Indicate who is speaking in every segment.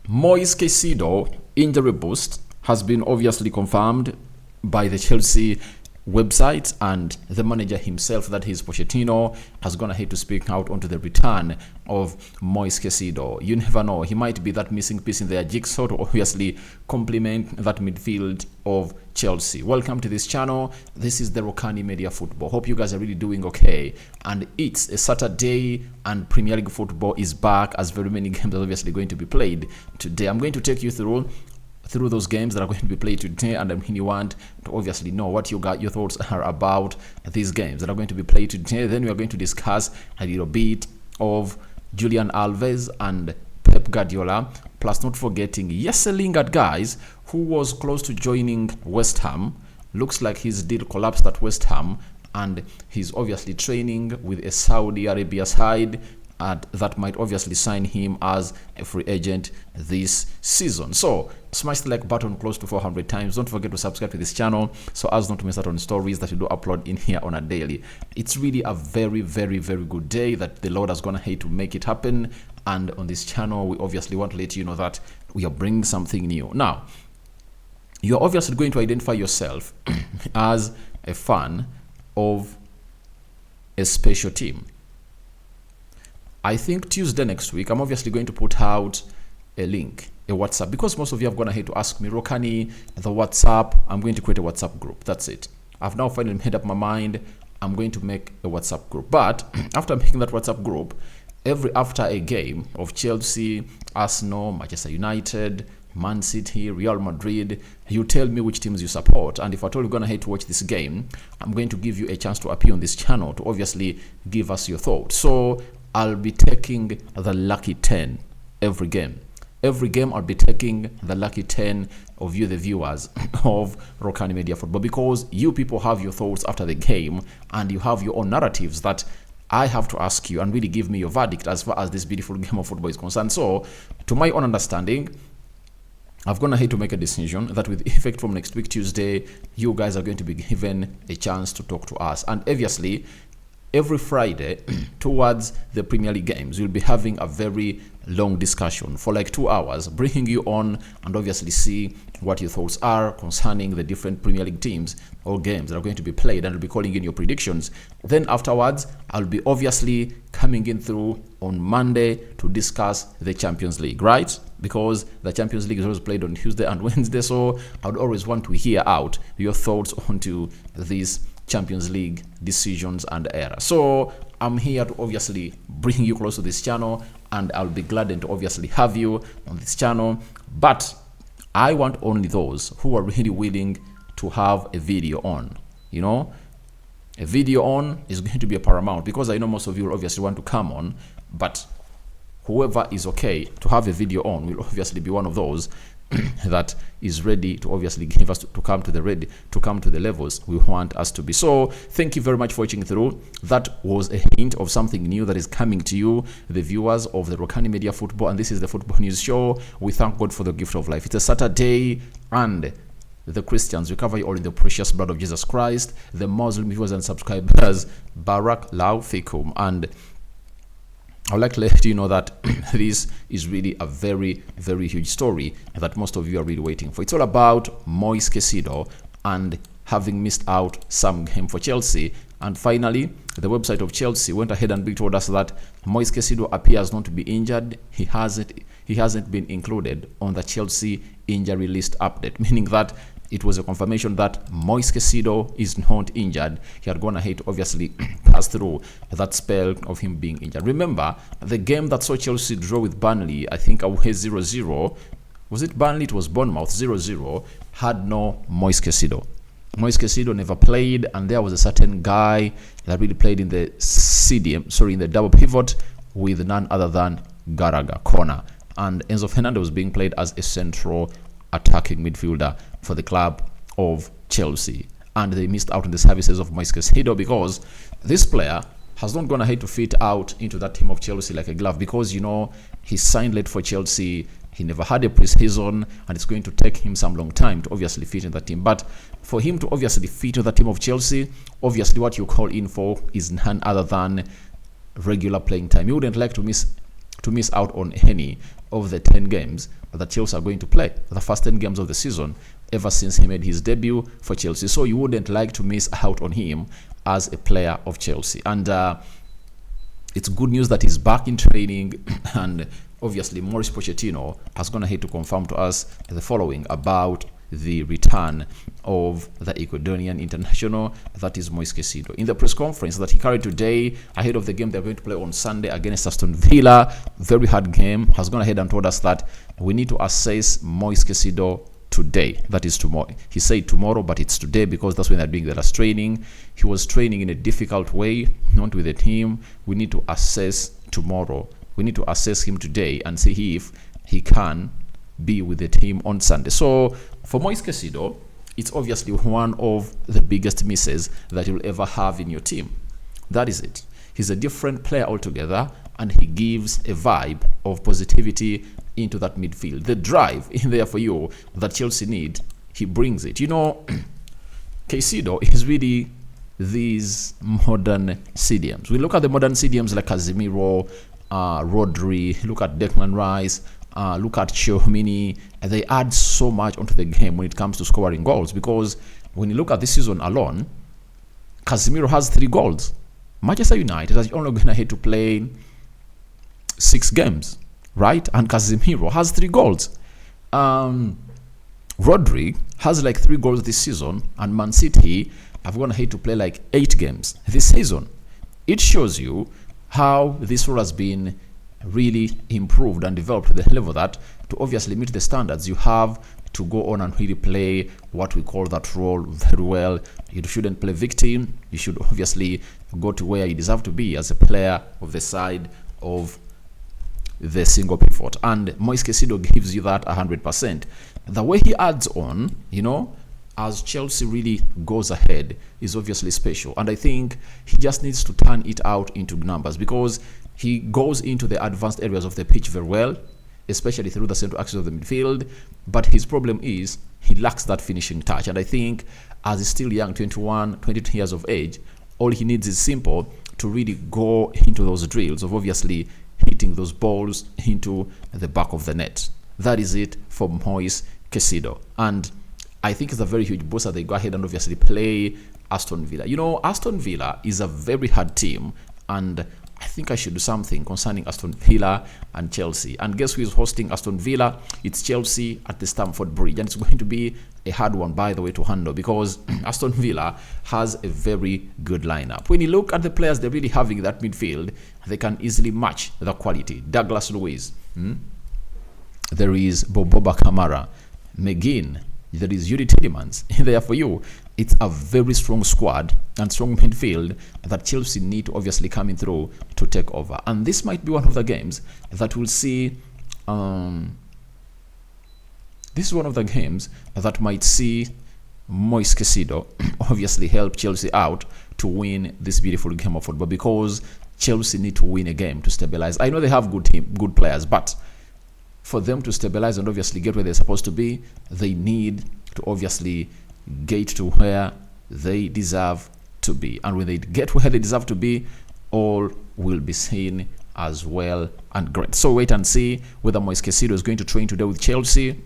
Speaker 1: Moises Caicedo injury boost has been obviously confirmed by the Chelsea website, and the manager himself, that is Pochettino, has gone ahead to speak out onto the return of Moises Caicedo. You never know, he might be that missing piece in their jigsaw to obviously complement that midfield of Chelsea. Welcome to this channel. This is the Rokani Media Football. Hope you guys are really doing okay. And it's a Saturday and Premier League football is back, as very many games are obviously going to be played today. I'm going to take you through those games that are going to be played today, and I really want to obviously know what your thoughts are about these games that are going to be played today. Then we are going to discuss a little bit of Julian Alvarez and Pep Guardiola, plus not forgetting Lingard, guys, who was close to joining West Ham. Looks like his deal collapsed at West Ham, and he's obviously training with a Saudi Arabia side, and that might obviously sign him as a free agent this season. So smash the like button close to 400 times. Don't forget to subscribe to this channel so as not to miss out on stories that we do upload in here on a daily. It's really a very, very, very good day that the Lord has gone ahead to make it happen. And on this channel, we obviously want to let you know that we are bringing something new. Now, you're obviously going to identify yourself as a fan of a special team. I think Tuesday next week, I'm obviously going to put out a link, a WhatsApp, because most of you have gone ahead to ask me, Rokani, the WhatsApp. I'm going to create a WhatsApp group. That's it. I've now finally made up my mind. I'm going to make a WhatsApp group. But after making that WhatsApp group, after a game of Chelsea, Arsenal, Manchester United, Man City, Real Madrid, you tell me which teams you support. And if at all you're going ahead to watch this game, I'm going to give you a chance to appear on this channel to obviously give us your thoughts. So I'll be taking the lucky 10 every game. Every game I'll be taking the lucky 10 of you, the viewers of Rokani Media Football, because you people have your thoughts after the game and you have your own narratives that I have to ask you and really give me your verdict as far as this beautiful game of football is concerned. So, to my own understanding, I've gone ahead to make a decision that with effect from next week, Tuesday, you guys are going to be given a chance to talk to us. And obviously, every Friday towards the Premier League games, we'll be having a very long discussion for like 2 hours, bringing you on and obviously see what your thoughts are concerning the different Premier League teams or games that are going to be played, and I'll be calling in your predictions. Then afterwards, I'll be obviously coming in through on Monday to discuss the Champions League, right? Because the Champions League is always played on Tuesday and Wednesday, so I would always want to hear out your thoughts onto these Champions League decisions and errors. So I'm here to obviously bring you close to this channel, and I'll be glad to obviously have you on this channel. But I want only those who are really willing to have a video on. You know, a video on is going to be a paramount, because I know most of you will obviously want to come on, but whoever is okay to have a video on will obviously be one of those that is ready to obviously give us to come to the levels we want us to be. So thank you very much for watching through. That was a hint of something new that is coming to you, the viewers of the Rokani Media Football, and this is the Football News Show. We thank God for the gift of life. It's a Saturday, and the Christians, we cover you all in the precious blood of Jesus Christ. The Muslim viewers and subscribers, Barak Lau Fikum. And I would like to let you know that this is really a very, very huge story that most of you are really waiting for. It's all about Moises Caicedo and having missed out some game for Chelsea. And finally, the website of Chelsea went ahead and told us that Moises Caicedo appears not to be injured. He hasn't been included on the Chelsea injury list update, meaning that it was a confirmation that Moises Caicedo is not injured. He had gone ahead to obviously pass through that spell of him being injured. Remember, the game that saw Chelsea draw with Burnley, I think away 0-0, was it Burnley? It was Bournemouth 0-0, had no Moises Caicedo. Moises Caicedo never played, and there was a certain guy that really played in the CDM, in the double pivot with none other than Gallagher, corner. And Enzo Fernandez was being played as a central attacking midfielder for the club of Chelsea, and they missed out on the services of Moises Caicedo because this player has not gone ahead to fit out into that team of Chelsea like a glove, because you know he signed late for Chelsea. He never had a preseason, and it's going to take him some long time to obviously fit in that team. But for him to obviously fit in the team of Chelsea, obviously what you call in for is none other than regular playing time. You wouldn't like to miss out on any of the 10 games that Chelsea are going to play, the first 10 games of the season, ever since he made his debut for Chelsea. So you wouldn't like to miss out on him as a player of Chelsea. And it's good news that he's back in training, and obviously Maurice Pochettino has gone ahead to confirm to us the following about the return of the Ecuadorian international, that is Moises Caicedo. In the press conference that he carried today ahead of the game they're going to play on Sunday against Aston Villa, very hard game, has gone ahead and told us that we need to assess Moises Caicedo today. That is tomorrow. He said tomorrow, but it's today because that's when they're doing the last training. He was training in a difficult way, not with the team. We need to assess tomorrow. We need to assess him today and see if he can be with the team on Sunday. So for Moises Caicedo, it's obviously one of the biggest misses that you'll ever have in your team. That is it. He's a different player altogether, and he gives a vibe of positivity into that midfield. The drive in there for you that Chelsea need, he brings it. You know, Caicedo is really these modern CDMs. We look at the modern CDMs like Casemiro, Rodri, look at Declan Rice, look at Tchouaméni. They add so much onto the game when it comes to scoring goals, because when you look at this season alone, Casemiro has 3 goals. Manchester United has only gone ahead to play 6 games, right? And Casemiro has 3 goals. Rodri has like 3 goals this season, and Man City have gone ahead to play like 8 games this season. It shows you how this role has been really improved and developed to the level that to obviously meet the standards, you have to go on and really play what we call that role very well. You shouldn't play victim. You should obviously go to where you deserve to be as a player of the side of the single pivot. And Moises Caicedo gives you that 100%. The way he adds on, you know, as Chelsea really goes ahead is obviously special. And I think he just needs to turn it out into numbers, because he goes into the advanced areas of the pitch very well, especially through the central axis of the midfield. But his problem is he lacks that finishing touch. And I think as he's still young, 21, 22 years of age, all he needs is simple to really go into those drills of obviously hitting those balls into the back of the net. That is it for Moises Caicedo. And I think it's a very huge boost that they go ahead and obviously play Aston Villa. You know, Aston Villa is a very hard team, and I think I should do something concerning Aston Villa and Chelsea. And guess who is hosting Aston Villa? It's Chelsea at the Stamford Bridge. And it's going to be a hard one, by the way, to handle, because Aston Villa has a very good lineup. When you look at the players they're really having in that midfield, they can easily match the quality. Douglas Luiz. There is Boboba Kamara. McGinn. There is Yuri Tillemans in there for you. It's a very strong squad and strong midfield that Chelsea need to obviously come in through to take over. And this might be one of the games that we'll see. This is one of the games that might see Moises Caicedo obviously help Chelsea out to win this beautiful game of football, because Chelsea need to win a game to stabilize. I know they have good players, but for them to stabilize and obviously get where they're supposed to be, they need to obviously get to where they deserve to be. And when they get where they deserve to be, all will be seen as well and great. So wait and see whether Moises Caicedo is going to train today with Chelsea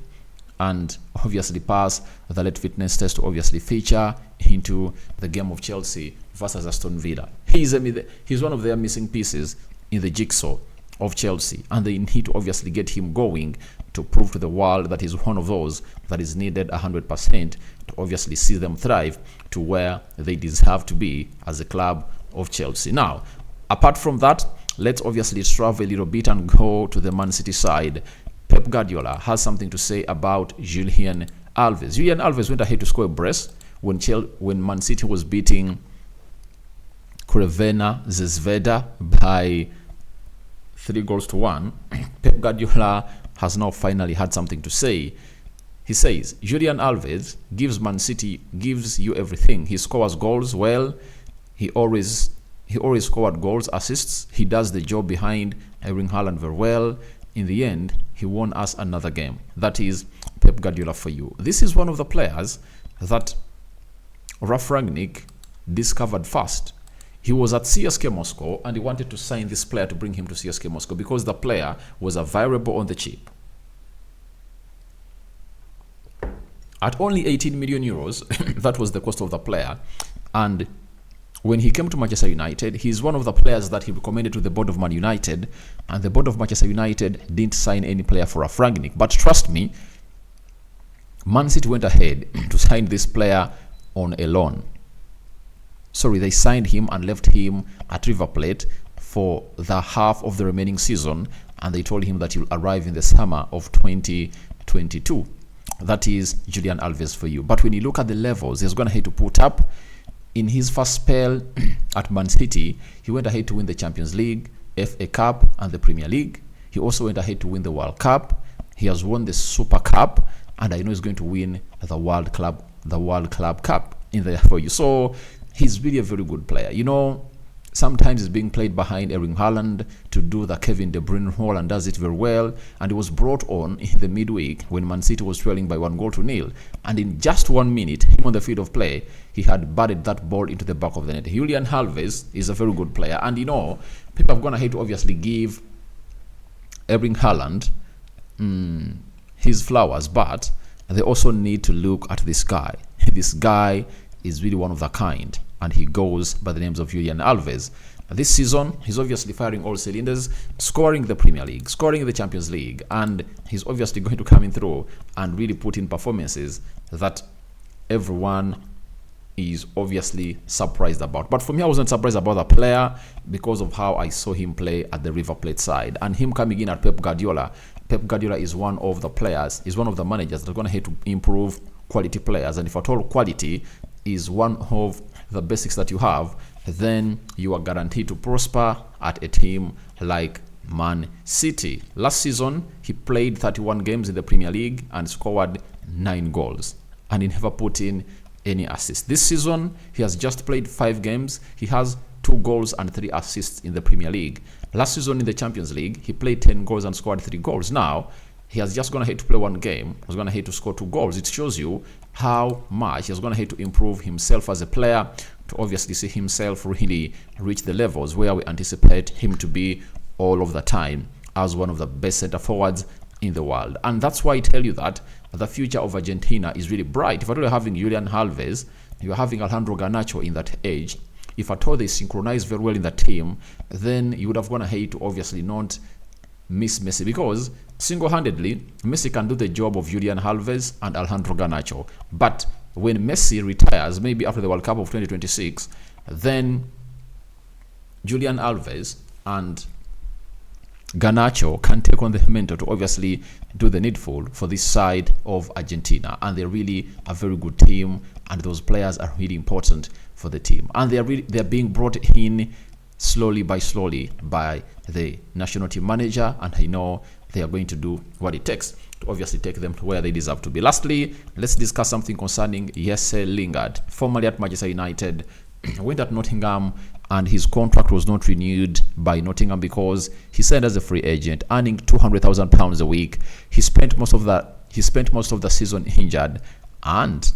Speaker 1: and obviously pass the late fitness test to obviously feature into the game of Chelsea versus Aston Villa. He's one of their missing pieces in the jigsaw of Chelsea, and they need to obviously get him going to prove to the world that he's one of those that is needed 100% to obviously see them thrive to where they deserve to be as a club of Chelsea. Now, apart from that, let's obviously travel a little bit and go to the Man City side. Pep Guardiola has something to say about Julian Alvarez. Julian Alvarez went ahead to score a brace when Man City was beating Crvena Zvezda by 3-1. Pep Guardiola has now finally had something to say. He says, Julian Alvarez gives Man City, gives you everything. He scores goals well. He always scored goals, assists. He does the job behind Erling Haaland very well. In the end, he won us another game. That is Pep Guardiola for you. This is one of the players that Ralf Rangnick discovered first He was at CSK Moscow and he wanted to sign this player to bring him to CSK Moscow because the player was available on the cheap. At only 18 million euros, that was the cost of the player. And when he came to Manchester United, he's one of the players that he recommended to the board of Man United, and the board of Manchester United didn't sign any player for a Rangnick. But trust me, Man City went ahead to sign this player on a loan. Sorry, they signed him and left him at River Plate for the half of the remaining season, and they told him that he'll arrive in the summer of 2022. That is Julian Alves for you. But when you look at the levels he's going to have to put up, in his first spell at Man City, he went ahead to win the Champions League, FA Cup, and the Premier League. He also went ahead to win the World Cup. He has won the Super Cup, and I know he's going to win the World Club Cup in there for you. So he's really a very good player. You know, sometimes he's being played behind Erling Haaland to do the Kevin De Bruyne role and does it very well. And he was brought on in the midweek when Man City was trailing by 1-0. And in just 1 minute, him on the field of play, he had buried that ball into the back of the net. Julian Alvarez is a very good player. And you know, people have gone ahead to obviously give Erling Haaland his flowers, but they also need to look at this guy. This guy is really one of the kind, and he goes by the names of Julian Alves. This season, he's obviously firing all cylinders, scoring the Premier League, scoring the Champions League, and he's obviously going to come in through and really put in performances that everyone is obviously surprised about. But for me, I wasn't surprised about the player because of how I saw him play at the River Plate side, and him coming in at Pep Guardiola. Pep Guardiola is one of the players, is one of the managers that are going to have to improve quality players. And if at all quality is one of the basics that you have, then you are guaranteed to prosper at a team like Man City. Last season, he played 31 games in the Premier League and scored 9 goals. And he never put in any assists. This season, he has just played 5 games. He has 2 goals and 3 assists in the Premier League. Last season in the Champions League, he played 10 goals and scored 3 goals. Now, he has just gone ahead to play 1 game. He's going ahead to score 2 goals. It shows you how much he's going ahead to improve himself as a player, to obviously see himself really reach the levels where we anticipate him to be all of the time as one of the best center forwards in the world. And that's why I tell you that the future of Argentina is really bright. If at all you're having Julian Alves, you're having Alejandro Garnacho in that age, if at all they synchronize very well in the team, then you would have gone ahead to obviously not miss Messi, because single-handedly Messi can do the job of Julian Alves and Alejandro Garnacho. But when Messi retires, maybe after the World Cup of 2026, then Julian Alves and Garnacho can take on the mantle to obviously do the needful for this side of Argentina. And they're really a very good team, and those players are really important for the team. And they're being brought in slowly by the national team manager, and I know they are going to do what it takes to obviously take them to where they deserve to be. Lastly, let's discuss something concerning Jesse Lingard, formerly at Manchester United. Went at Nottingham, and his contract was not renewed by Nottingham because he signed as a free agent, earning £200,000 a week. He spent most of the season injured, and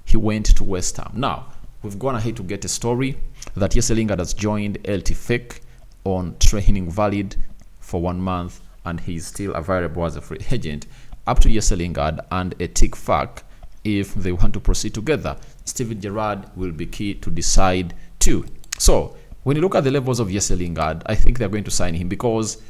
Speaker 1: he went to West Ham. Now, we've gone ahead to get a story that Jesse Lingard has joined LTFEC on training valid for 1 month, and he's still available as a free agent. Up to Jesse Lingard and a TikFAC if they want to proceed together. Steven Gerrard will be key to decide too. So, when you look at the levels of Jesse Lingard, I think they're going to sign him because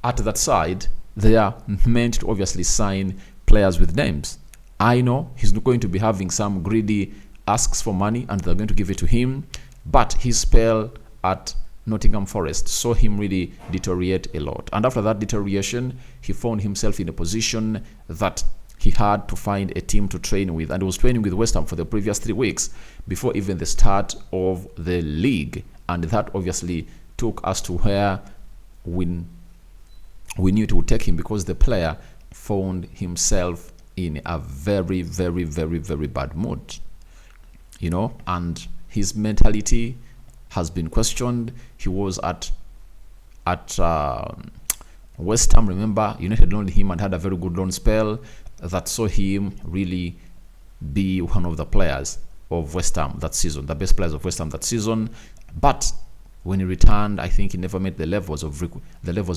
Speaker 1: at that side, they are meant to obviously sign players with names. I know he's going to be having some greedy asks for money, and they're going to give it to him, but his spell at Nottingham Forest saw him really deteriorate a lot. And after that deterioration, he found himself in a position that he had to find a team to train with, and he was training with West Ham for the previous 3 weeks before even the start of the league. And that obviously took us to where we knew it would take him, because the player found himself in a very, very, very, very bad mood, you know, and his mentality has been questioned. He was at West Ham, remember, United loaned him and had a very good loan spell that saw him really be one of the players of West Ham that season, the best players of West Ham that season. But when he returned, I think he never met the levels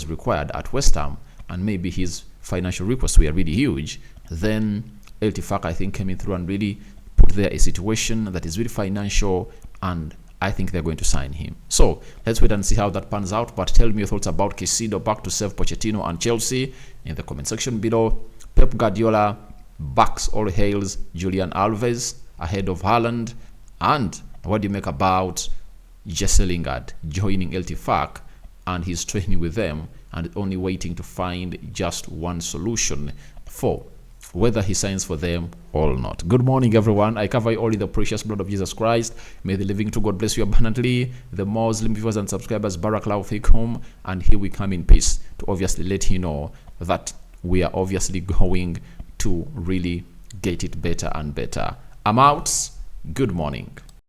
Speaker 1: required at West Ham, and maybe his financial requests were really huge. Then El Tifak, I think, came in through and really put there a situation that is really financial, and I think they're going to sign him. So let's wait and see how that pans out. But tell me your thoughts about Caicedo back to serve Pochettino and Chelsea in the comment section below. Pep Guardiola backs all hails Julian Alves ahead of Haaland. And what do you make about Jesse Lingard joining El Tifak and he's training with them and only waiting to find just one solution for whether he signs for them or not? Good morning, everyone. I cover you all in the precious blood of Jesus Christ. May the living to God bless you abundantly. The Muslim viewers and subscribers, Barakallahu Fikum. And here we come in peace to obviously let you know that we are obviously going to really get it better and better. I'm out. Good morning.